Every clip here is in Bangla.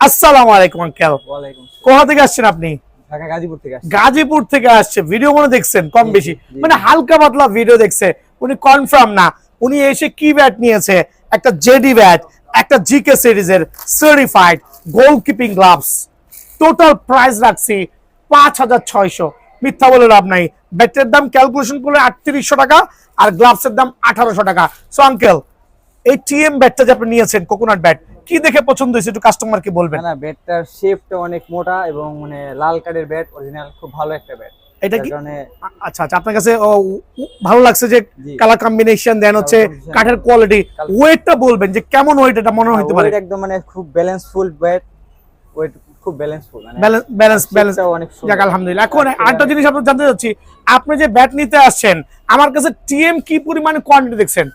আসসালামু আলাইকুম আঙ্কেল। ওয়ালাইকুম কোথা থেকে আসছেন আপনি? ঢাকা গাজীপুর থেকে আসছি। গাজীপুর থেকে আসছে। ভিডিও মনে দেখছেন কম জি, বেশি, জি, মানে জি। হালকা পাতলা ভিডিও দেখছে। উনি কনফার্ম না, উনি এসে কি ব্যাট নিয়েছে, একটা জেডি ব্যাট, একটা জিকে সিরিজের সার্টিফাইড গোলকিপিং গ্লাভস। টোটাল প্রাইস রাখছি ৫,৬০০। মিথ্যা বলে লাভ নাই। ব্যাটের দাম ক্যালকুলেশন করলে ৩৮০০ টাকা আর গ্লাভসের দাম ১৮০০ টাকা। সো আঙ্কেল, এই টিএম ব্যাটটা যে আপনি নিয়েছেন, কোকোনাট ব্যাট, কি দেখে পছন্দ হয়েছে একটু কাস্টমারকে বলবেন। না ব্যাটটার শেপটা অনেক মোটা এবং মানে লাল কাঠের ব্যাট, অরিজিনাল খুব ভালো একটা ব্যাট। এটা কি কারণে আচ্ছা আচ্ছা, আপনার কাছে ভালো লাগছে যে জি। কালার কম্বিনেশন দেন হচ্ছে, Colour combination, কাঠের কোয়ালিটি। ওয়েটটা বলবেন যে কেমন ওয়েট এটা মনে হতে পারে। ওয়েট একদম মানে খুব ব্যালেন্সফুল ব্যাট, ওয়েট খুব ব্যালেন্সফুল, মানে ব্যালেন্স shape-টাও অনেক সুন্দর। যাক আলহামদুলিল্লাহ। এখন আরেকটা জিনিস আপনি জানতে চাচ্ছি, আপনি যে ব্যাট নিতে আসছেন, আমার কাছে টিএম কি পরিমাণে কোয়ান্টিটি দেখছেন?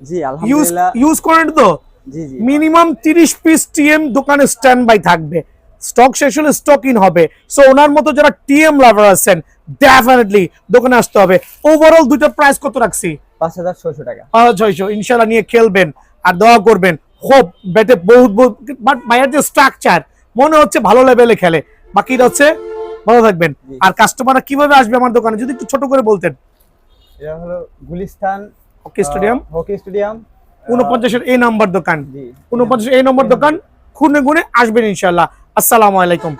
জি আলহামদুলিল্লাহ। ইউজ কোয়ান্টিটি তো জি জি মিনিমাম 30 পিস টিএম দোকানে স্ট্যান্ড বাই থাকবে। স্টক শেষ হলে স্টক ইন হবে। সো ওনার মতো যারা টিএম লাভার আছেন, ডেফিনেটলি দোকানে আসতে হবে। ওভারঅল দুটো প্রাইস কত রাখছি? ৫,৬০০ টাকা। ৬০০ ইনশাআল্লাহ নিয়ে খেলবেন আর দোয়া করবেন। হোপ ব্যাটে বহুত বহুত, বাট ভাইয়ের যে স্ট্রাকচার মনে হচ্ছে ভালো লেভেলে খেলে। বাকিটা হচ্ছে ভালো থাকবেন। জি। আর কাস্টমাররা কিভাবে আসবে আমার দোকানে যদি একটু ছোট করে বলতেন। এটা হলো Gulistan hockey stadium, hockey stadium ৪৯-এর এই নাম্বার দোকান। জি ৪৯ এই নম্বর দোকান, খুনে গুনে আসবেন ইনশাআল্লাহ। আসসালামু আলাইকুম।